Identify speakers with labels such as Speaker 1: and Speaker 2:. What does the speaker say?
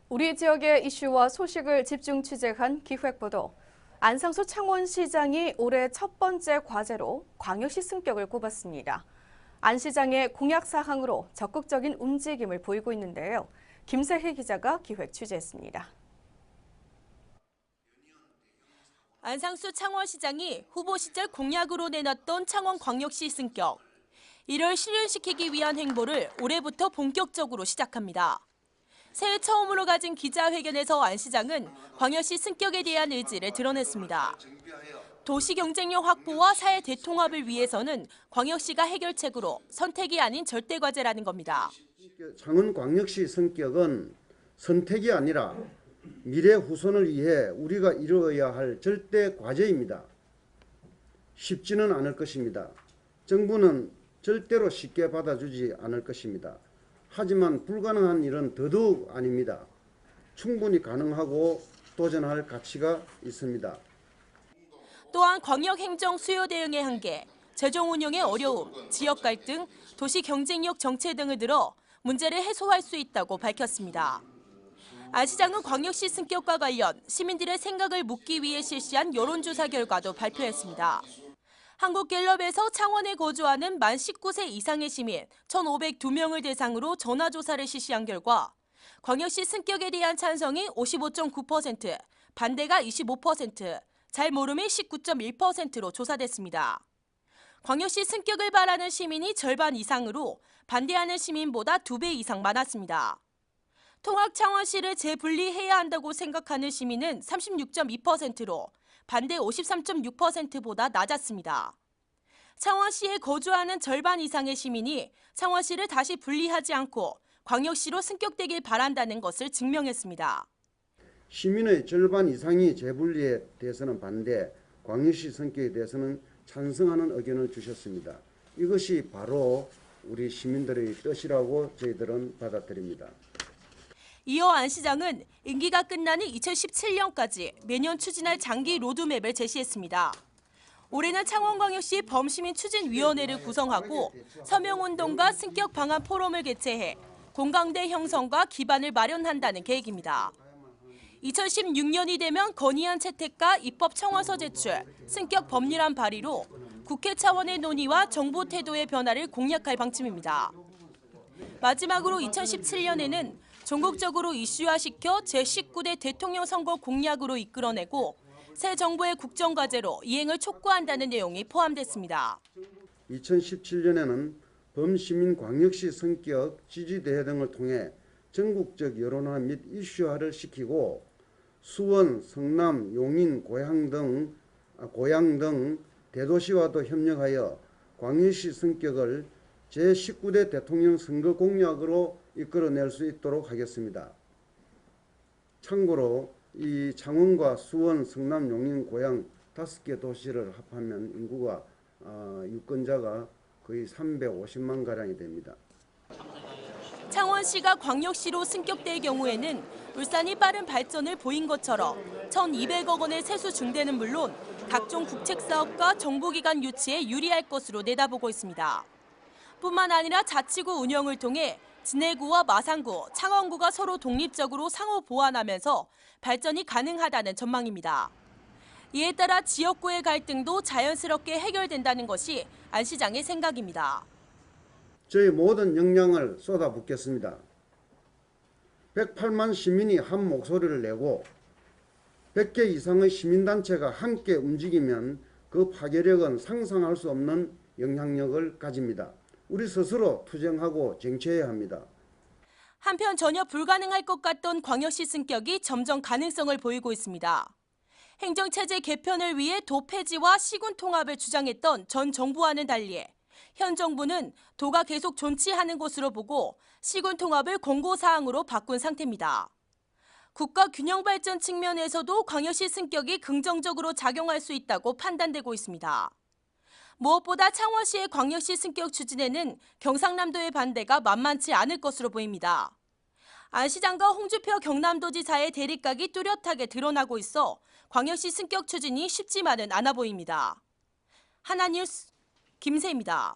Speaker 1: 우리 지역의 이슈와 소식을 집중 취재한 기획보도. 안상수 창원시장이 올해 첫 번째 과제로 광역시 승격을 꼽았습니다. 안 시장의 공약 사항으로 적극적인 움직임을 보이고 있는데요. 김세희 기자가 기획 취재했습니다.
Speaker 2: 안상수 창원시장이 후보 시절 공약으로 내놨던 창원광역시 승격. 이를 실현시키기 위한 행보를 올해부터 본격적으로 시작합니다. 새해 처음으로 가진 기자회견에서 안 시장은 광역시 승격에 대한 의지를 드러냈습니다. 도시 경쟁력 확보와 사회 대통합을 위해서는 광역시가 해결책으로 선택이 아닌 절대 과제라는 겁니다.
Speaker 3: 창원광역시 승격은 선택이 아니라 미래 후손을 위해 우리가 이루어야 할 절대 과제입니다. 쉽지는 않을 것입니다. 정부는 절대로 쉽게 받아주지 않을 것입니다. 하지만 불가능한 일은 더더욱 아닙니다. 충분히 가능하고 도전할 가치가 있습니다.
Speaker 2: 또한 광역행정 수요 대응의 한계, 재정 운영의 어려움, 지역 갈등, 도시 경쟁력 정체 등을 들어 문제를 해소할 수 있다고 밝혔습니다. 안 시장은 광역시 승격과 관련 시민들의 생각을 묻기 위해 실시한 여론조사 결과도 발표했습니다. 한국갤럽에서 창원에 거주하는 만 19세 이상의 시민 1,502명을 대상으로 전화조사를 실시한 결과 광역시 승격에 대한 찬성이 55.9%, 반대가 25%, 잘 모름이 19.1%로 조사됐습니다. 광역시 승격을 바라는 시민이 절반 이상으로 반대하는 시민보다 2배 이상 많았습니다. 통합 창원시를 재분리해야 한다고 생각하는 시민은 36.2%로 반대 53.6%보다 낮았습니다. 창원시에 거주하는 절반 이상의 시민이 창원시를 다시 분리하지 않고 광역시로 승격되길 바란다는 것을 증명했습니다.
Speaker 3: 시민의 절반 이상이 재분리에 대해서는 반대, 광역시 승격에 대해서는 찬성하는 의견을 주셨습니다. 이것이 바로 우리 시민들의 뜻이라고 저희들은 받아들입니다.
Speaker 2: 이어 안 시장은 임기가 끝나는 2017년까지 매년 추진할 장기 로드맵을 제시했습니다. 올해는 창원광역시 범시민추진위원회를 구성하고 서명운동과 승격 방안 포럼을 개최해 공감대 형성과 기반을 마련한다는 계획입니다. 2016년이 되면 건의안 채택과 입법 청원서 제출, 승격 법률안 발의로 국회 차원의 논의와 정부 태도의 변화를 공략할 방침입니다. 마지막으로 2017년에는 전국적으로 이슈화시켜 제19대 대통령 선거 공약으로 이끌어내고 새 정부의 국정과제로 이행을 촉구한다는 내용이 포함됐습니다.
Speaker 3: 2017년에는 범시민광역시 승격 지지대회 등을 통해 전국적 여론화 및 이슈화를 시키고 수원, 성남, 용인, 고양 등 대도시와도 협력하여 광역시 승격을 제19대 대통령 선거 공약으로 이끌어낼 수 있도록 하겠습니다. 참고로 이 창원과 수원, 성남, 용인, 고양 5개 도시를 합하면 인구가 유권자가 거의 350만 가량이 됩니다.
Speaker 2: 창원시가 광역시로 승격될 경우에는 울산이 빠른 발전을 보인 것처럼 1,200억 원의 세수 증대는 물론 각종 국책사업과 정부기관 유치에 유리할 것으로 내다보고 있습니다. 뿐만 아니라 자치구 운영을 통해 진해구와 마산구, 창원구가 서로 독립적으로 상호 보완하면서 발전이 가능하다는 전망입니다. 이에 따라 지역구의 갈등도 자연스럽게 해결된다는 것이 안 시장의 생각입니다.
Speaker 3: 저희 모든 역량을 쏟아붓겠습니다. 108만 시민이 한 목소리를 내고 100개 이상의 시민단체가 함께 움직이면 그 파괴력은 상상할 수 없는 영향력을 가집니다. 우리 스스로 투쟁하고 쟁취해야 합니다.
Speaker 2: 한편 전혀 불가능할 것 같던 광역시 승격이 점점 가능성을 보이고 있습니다. 행정체제 개편을 위해 도 폐지와 시군 통합을 주장했던 전 정부와는 달리 현 정부는 도가 계속 존치하는 것으로 보고 시군 통합을 공고사항으로 바꾼 상태입니다. 국가 균형 발전 측면에서도 광역시 승격이 긍정적으로 작용할 수 있다고 판단되고 있습니다. 무엇보다 창원시의 광역시 승격 추진에는 경상남도의 반대가 만만치 않을 것으로 보입니다. 안 시장과 홍주표 경남도지사의 대립각이 뚜렷하게 드러나고 있어 광역시 승격 추진이 쉽지만은 않아 보입니다. 하나뉴스 김세희입니다.